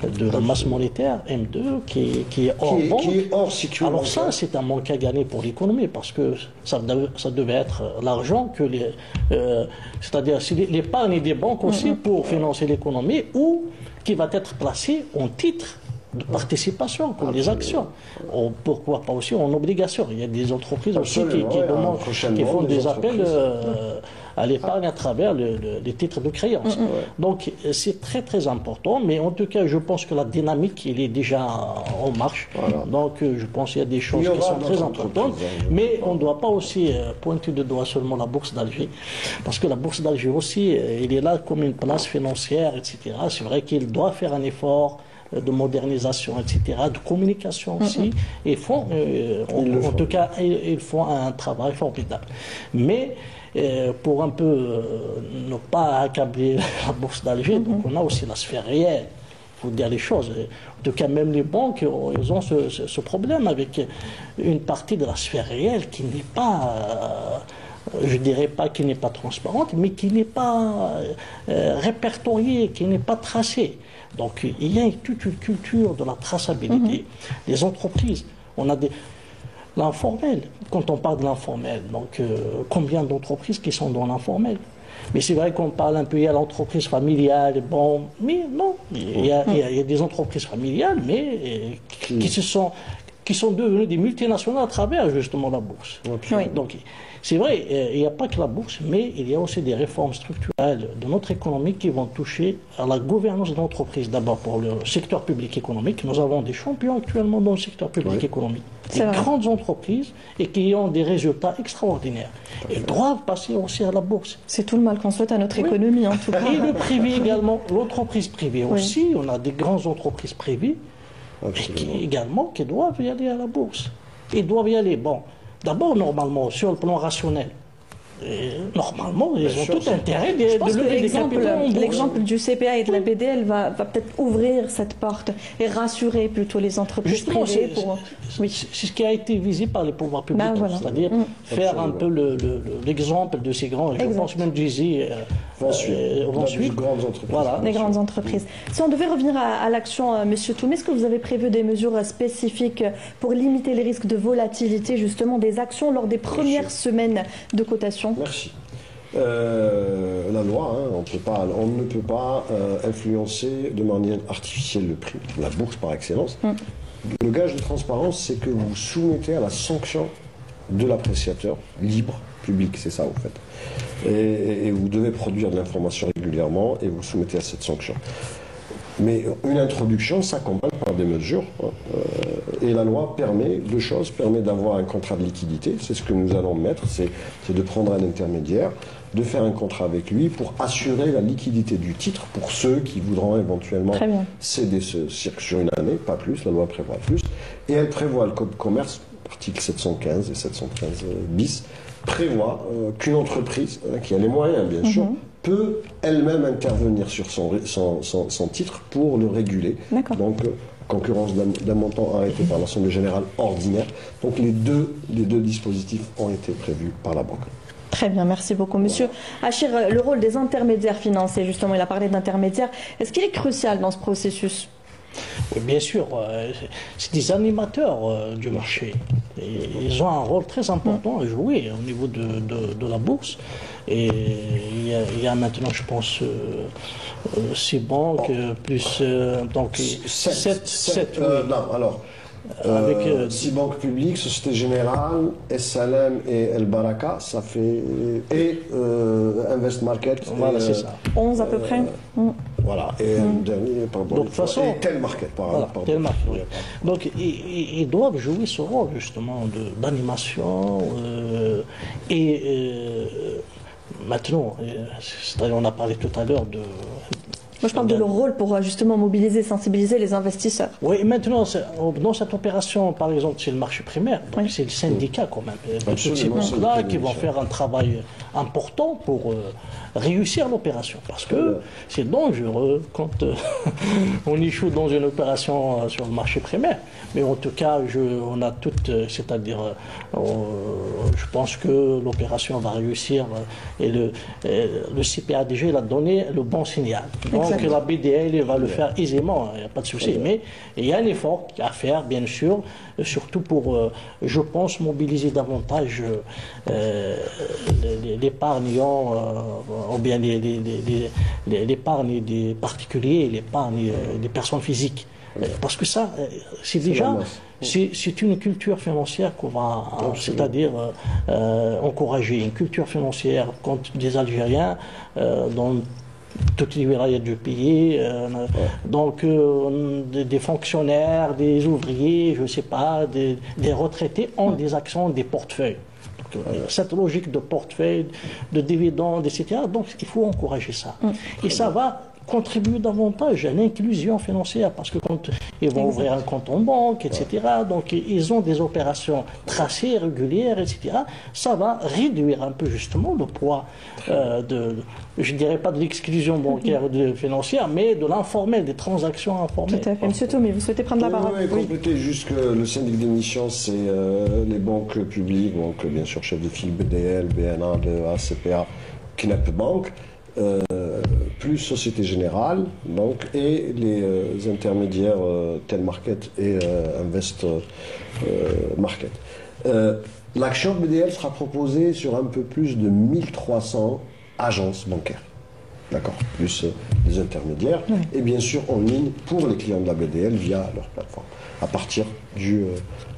de la masse monétaire, M2, qui est hors banque. Qui est hors circuit. Alors ça, c'est un manque à gagner pour l'économie, parce que ça devait être l'argent que c'est-à-dire l'épargne des banques aussi pour financer l'économie, ou qui va être placé en titre de participation, comme des actions. Pourquoi pas aussi en obligation. Il y a des entreprises aussi qui font des appels à l'épargne à travers les titres de créance. Donc c'est très très important, mais en tout cas je pense que la dynamique elle est déjà en marche. Donc je pense qu'il y a des choses qui sont très importantes, mais on ne doit pas aussi pointer de doigt seulement la bourse d'Alger, parce que la bourse d'Alger aussi, elle est là comme une place financière, etc. C'est vrai qu'il doit faire un effort de modernisation, etc., de communication aussi, et font, en tout cas, ils font un travail formidable. Mais pour un peu ne pas accabler la bourse d'Alger, donc on a aussi la sphère réelle. Il faut dire les choses. En tout cas, même les banques, ils ont ce problème avec une partie de la sphère réelle qui n'est pas... je ne dirais pas qu'il n'est pas transparente, mais qui n'est pas répertoriée, qui n'est pas tracée. Donc il y a toute une culture de la traçabilité. Les entreprises, on a l'informel. Quand on parle de l'informel, donc combien d'entreprises qui sont dans l'informel? Mais c'est vrai qu'on parle un peu, il y a l'entreprise familiale, bon, mais non, il y a des entreprises familiales, mais qui sont devenues des multinationales à travers justement la bourse. Donc c'est vrai, il n'y a pas que la bourse, mais il y a aussi des réformes structurelles de notre économie qui vont toucher à la gouvernance de l'entreprise. D'abord pour le secteur public économique, nous avons des champions actuellement dans le secteur public économique. Des grandes entreprises et qui ont des résultats extraordinaires. Elles doivent passer aussi à la bourse. C'est tout le mal qu'on souhaite à notre économie en tout cas. Et le privé également, l'entreprise privée aussi, on a des grandes entreprises privées qui doivent y aller à la bourse. Ils doivent y aller, bon. D'abord, normalement, sur le plan rationnel, normalement, ils ont tout intérêt de lever des capitaux en bourse. L'exemple du CPA et de la BDL va peut-être ouvrir cette porte et rassurer plutôt les entreprises privées. C'est ce qui a été visé par les pouvoirs publics, c'est-à-dire faire un peu l'exemple de ces grands, je pense même Jay-Z ensuite. Les grandes entreprises. Si on devait revenir à l'action, M. Toumé, est-ce que vous avez prévu des mesures spécifiques pour limiter les risques de volatilité justement des actions lors des premières semaines de cotation? Merci. La loi, on ne peut pas influencer de manière artificielle le prix, la bourse par excellence. Le gage de transparence, c'est que vous soumettez à la sanction de l'appréciateur libre, public, c'est ça en fait. Et vous devez produire de l'information régulièrement et vous soumettez à cette sanction. Mais une introduction s'accompagne par des mesures. Et la loi permet deux choses. Permet d'avoir un contrat de liquidité. C'est ce que nous allons mettre. C'est de prendre un intermédiaire, de faire un contrat avec lui pour assurer la liquidité du titre pour ceux qui voudront éventuellement céder ce cirque sur une année, pas plus. La loi prévoit plus. Et elle prévoit, le Code de commerce, articles 715 et 715 bis, prévoit qu'une entreprise, qui a les moyens bien sûr, peut elle-même intervenir sur son titre pour le réguler. Donc, concurrence d'un montant arrêté par l'Assemblée générale ordinaire. Donc, les deux dispositifs ont été prévus par la banque. Très bien, merci beaucoup. Monsieur Achir, le rôle des intermédiaires financiers, justement, il a parlé d'intermédiaires. Est-ce qu'il est crucial dans ce processus? Oui, bien sûr, c'est des animateurs du marché. Et ils ont un rôle très important à jouer au niveau de la bourse. Et il y a maintenant, je pense, 6 banques, plus donc 7. Non, alors, 6 banques publiques, Société Générale, SLM et El Baraka, ça fait. Et Invest Market. Voilà, c'est ça. 11 à peu près. Voilà, et le dernier, pardon. Donc, de toute façon, et Tel Market, voilà, Tel Market, oui. Donc, ils doivent jouer ce rôle, justement, d'animation. Maintenant, c'est-à-dire, on a parlé tout à l'heure de. Moi, je parle de leur rôle pour justement mobiliser, sensibiliser les investisseurs. Oui, maintenant, dans cette opération, par exemple, c'est le marché primaire, donc c'est le syndicat quand même. Tous ces banques-là qui vont faire un travail important pour réussir l'opération. Parce que c'est dangereux quand on échoue dans une opération sur le marché primaire. Mais en tout cas, on a toutes, c'est-à-dire, je pense que l'opération va réussir et le CPADG a donné le bon signal. Donc la BDL va le faire aisément, il n'y a pas de souci. Mais il y a un effort à faire, bien sûr, surtout pour, je pense, mobiliser davantage l'épargnant, ou bien l'épargne des particuliers et l'épargne des personnes physiques. Parce que ça, c'est déjà, c'est une culture financière qu'on va, c'est-à-dire encourager, une culture financière contre des Algériens dans toutes les wilayas du pays, donc des fonctionnaires, des ouvriers, je ne sais pas, des retraités ont des actions, des portefeuilles. Cette logique de portefeuille, de dividendes, etc. Donc il faut encourager ça. Et ça va contribuer davantage à l'inclusion financière parce que quand ils vont ouvrir un compte en banque, etc., donc ils ont des opérations tracées, régulières, etc., ça va réduire un peu justement le poids je ne dirais pas de l'exclusion bancaire financière, mais de l'informel, des transactions informelles. Tout à fait. Monsieur Tomé, vous souhaitez prendre la parole? Oui, compléter juste que le syndic d'émission, c'est les banques publiques, donc bien sûr chef de file BDL, BNA, DEA, CPA, Knep Bank, plus Société Générale, donc, et les intermédiaires Tel Market et Invest Market. L'action BDL sera proposée sur un peu plus de 1300 agences bancaires. D'accord, plus les intermédiaires, et bien sûr en ligne pour les clients de la BDL via leur plateforme, à partir du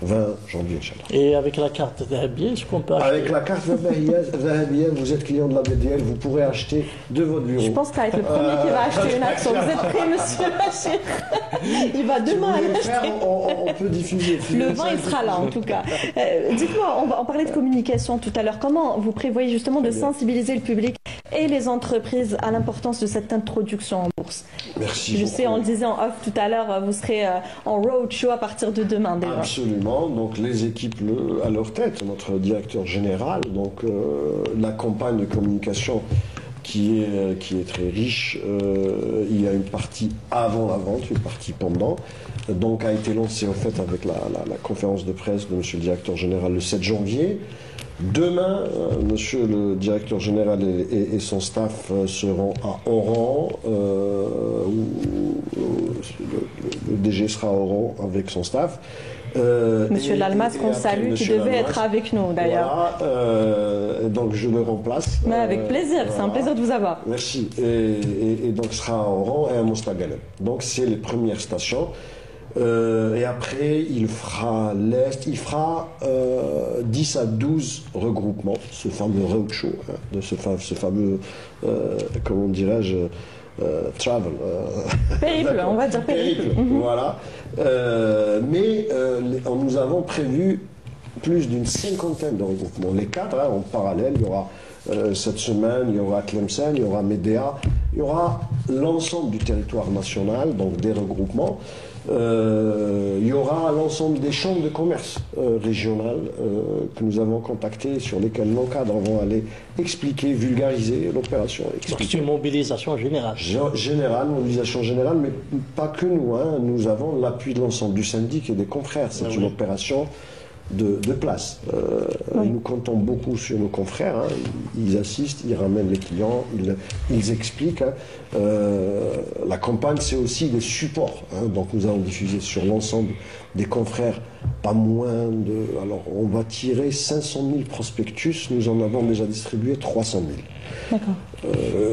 20 janvier, Inch'Allah. Et avec la carte Zahabia, est-ce qu'on peut acheter? Avec la carte Zahabia, vous êtes client de la BDL, vous pourrez acheter de votre bureau. Je pense que ça va être le premier qui va acheter une action. Vous êtes prêt, monsieur Achir? Il va demain l'acheter. On peut diffuser. Le 20, il sera là, en tout cas. Dites-moi, on parlait de communication tout à l'heure. Comment vous prévoyez justement de sensibiliser le public et les entreprises à l'importance de cette introduction en bourse? Merci. Je sais, on le disait en off tout à l'heure, vous serez en roadshow à partir de demain déjà. Absolument. Donc les équipes à leur tête, notre directeur général, donc la campagne de communication qui est très riche. Il y a une partie avant la vente, une partie pendant. Donc a été lancée en fait avec la conférence de presse de monsieur le directeur général le 7 janvier. Demain, monsieur le directeur général et son staff seront à Oran, le DG sera à Oran avec son staff. Monsieur Lalmas, qu'on salue, qui devait être avec nous d'ailleurs. Voilà, donc je le remplace. Mais avec plaisir, c'est un plaisir de vous avoir. Merci. Et donc sera à Oran et à Mostaganem. Donc c'est les premières stations. Et après, il fera l'Est, il fera 10 à 12 regroupements, ce fameux roadshow, hein, de ce fameux, comment dirais-je, travel. Périple, on va dire périple. Voilà. Mais nous avons prévu plus d'une cinquantaine de regroupements. Les 4, hein, en parallèle, il y aura cette semaine, il y aura Tlemcen, il y aura Médéa, il y aura l'ensemble du territoire national, donc des regroupements. Il y aura l'ensemble des chambres de commerce régionales que nous avons contactées, sur lesquelles nos cadres vont aller expliquer, vulgariser l'opération. Donc c'est une mobilisation générale. Mobilisation générale, mais pas que nous. Hein. Nous avons l'appui de l'ensemble du syndic et des confrères. C'est une opération de place. Nous comptons beaucoup sur nos confrères, hein. Ils assistent, ils ramènent les clients, ils expliquent. Hein. La campagne, c'est aussi des supports. Hein. Donc nous allons diffuser sur l'ensemble des confrères pas moins de... Alors on va tirer 500 000 prospectus, nous en avons déjà distribué 300 000. D'accord.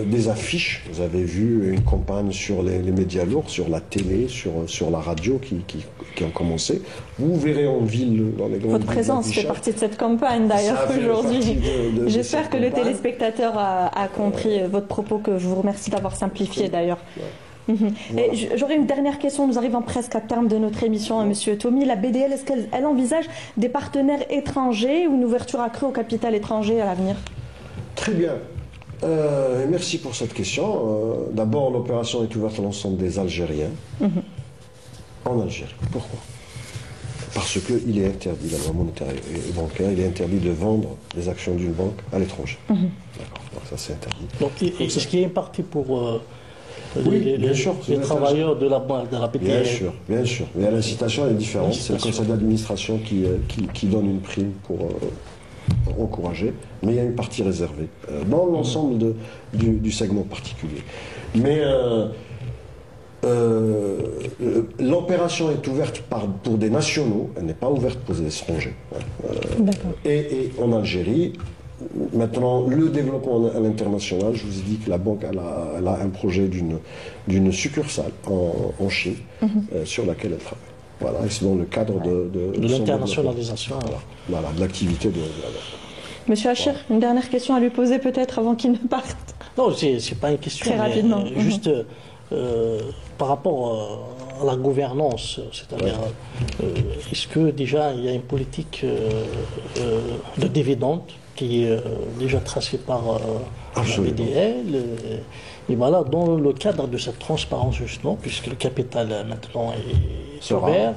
Des affiches, vous avez vu une campagne sur les médias lourds, sur la télé, sur la radio qui ont commencé. Vous verrez en ville, dans les grandes villes. Votre présence fait partie de cette campagne d'ailleurs aujourd'hui. J'espère que le téléspectateur a compris votre propos, que je vous remercie d'avoir simplifié d'ailleurs. Voilà. J'aurais une dernière question, nous arrivons presque à terme de notre émission, Monsieur Tomi. La BDL, est-ce qu'elle envisage des partenaires étrangers ou une ouverture accrue au capital étranger à l'avenir? Très bien. Merci pour cette question. D'abord, l'opération est ouverte à l'ensemble des Algériens en Algérie. Pourquoi? Parce qu'il est interdit, la loi monétaire et bancaire, il est interdit de vendre des actions d'une banque à l'étranger. D'accord. Donc ça, c'est interdit. Donc, est-ce qu'il y a une partie pour les travailleurs de la BDL? Bien sûr. Mais l'incitation est différente. C'est le conseil d'administration qui donne une prime pour encourager. Mais il y a une partie réservée dans l'ensemble du segment particulier. Mais l'opération est ouverte pour des nationaux, elle n'est pas ouverte pour des étrangers. Et en Algérie, maintenant, le développement à l'international, je vous ai dit que la banque elle a un projet d'une succursale en Chine sur laquelle elle travaille. Voilà, et c'est dans le cadre de l'internationalisation. Voilà, de l'activité de la banque. Monsieur Achir, une dernière question à lui poser peut-être avant qu'il ne parte. Non, c'est pas une question. Très rapidement. Juste par rapport à la gouvernance, c'est-à-dire est-ce que déjà il y a une politique de dividende qui est déjà tracée par la BDL, et voilà, dans le cadre de cette transparence justement, puisque le capital maintenant est ouvert,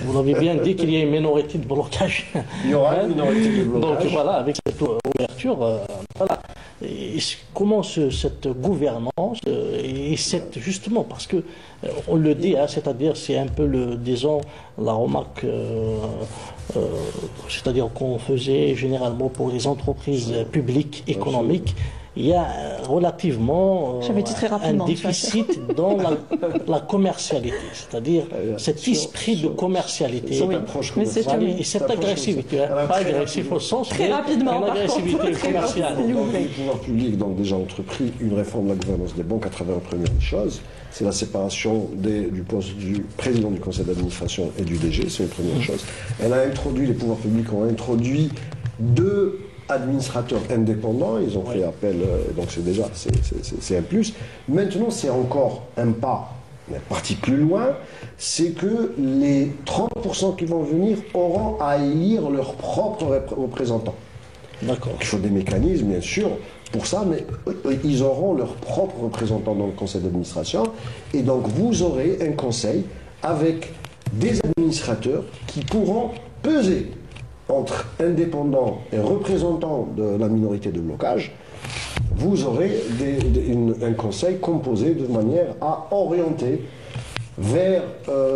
vous l'avez bien dit qu'il y a une minorité de blocage. Il y aura une minorité de blocage. Donc voilà, avec cette ouverture, voilà. Et comment cette gouvernance et cette, justement, parce que on le dit, hein, c'est-à-dire c'est un peu disons la remarque, c'est-à-dire qu'on faisait généralement pour les entreprises publiques économiques. Il y a relativement un déficit dans la commercialité, c'est-à-dire cet esprit de commercialité et cette agressivité, pas agressif au sens, très rapidement, une agressivité commerciale. Les pouvoirs publics ont déjà entrepris une réforme de la gouvernance des banques à travers la première chose, c'est la séparation du poste du président du conseil d'administration et du DG, c'est une première chose. Les pouvoirs publics ont introduit deux administrateurs indépendants, ils ont fait appel, donc c'est un plus. Maintenant, c'est encore un pas, mais parti plus loin, c'est que les 30% qui vont venir auront à élire leurs propres représentants. D'accord. Il faut des mécanismes, bien sûr, pour ça, mais ils auront leurs propres représentants dans le conseil d'administration, et donc vous aurez un conseil avec des administrateurs qui pourront peser entre indépendants et représentants de la minorité de blocage. Vous aurez un conseil composé de manière à orienter vers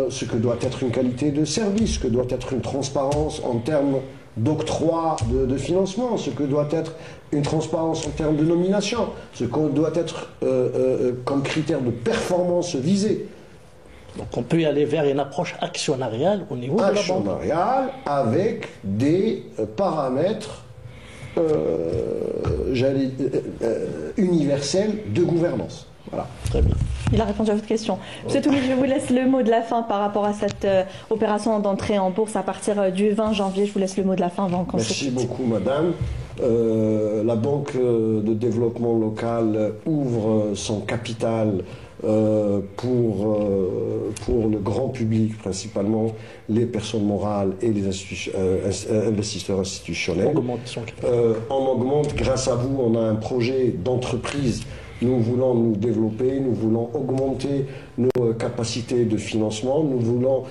ce que doit être une qualité de service, ce que doit être une transparence en termes d'octroi de financement, ce que doit être une transparence en termes de nomination, ce que doit être comme critère de performance visée. Donc on peut y aller vers une approche actionnariale au niveau de la banque. Actionnariale avec des paramètres universels de gouvernance. Voilà. Très bien. Il a répondu à votre question. Monsieur Toumi, je vous laisse le mot de la fin par rapport à cette opération d'entrée en bourse à partir du 20 janvier. Je vous laisse le mot de la fin avant qu'on se quitte. Merci beaucoup, madame. La Banque de développement local ouvre son capital pour le grand public, principalement les personnes morales et les investisseurs institutionnels. On augmente, grâce à vous, on a un projet d'entreprise. Nous voulons nous développer, nous voulons augmenter nos capacités de financement, nous voulons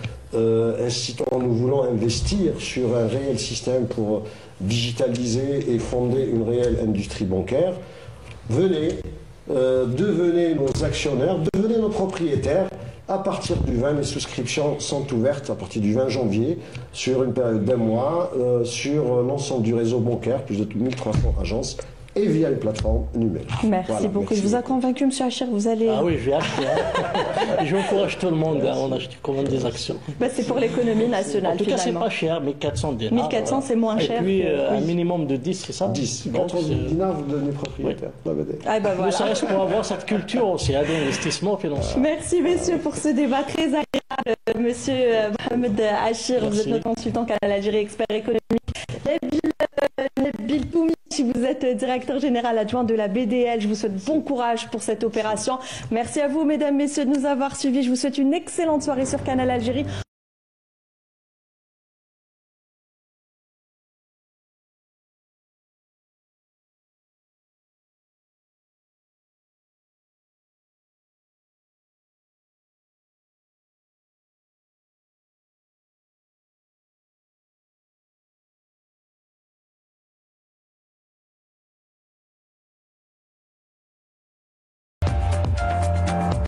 investir sur un réel système pour digitaliser et fonder une réelle industrie bancaire. Venez, devenez nos actionnaires, devenez nos propriétaires À partir du 20, les souscriptions sont ouvertes à partir du 20 janvier sur une période d'1 mois sur l'ensemble du réseau bancaire, plus de 1300 agences, et via une plateforme numérique. Merci beaucoup. Je vous ai convaincu, M. Achir, vous allez... Ah oui, je vais acheter. Hein. J'encourage tout le monde à en acheter comme des actions. Bah, c'est pour l'économie nationale. En tout cas, c'est pas cher, 1400 dinars. 1400, c'est moins cher. Et puis, un minimum de 10, c'est ça? 10. 14 dinars, vous devenez propriétaire. Oui. Ah bah voilà. Ça reste pour avoir cette culture aussi, d'investissement financier. Merci, messieurs, pour ce débat très agréable. Monsieur Mohamed Achir, vous êtes notre consultant Canal Algérie, expert économique. Nabil Poumi, vous êtes directeur général adjoint de la BDL. Je vous souhaite bon courage pour cette opération. Merci à vous, mesdames, messieurs, de nous avoir suivis. Je vous souhaite une excellente soirée sur Canal Algérie.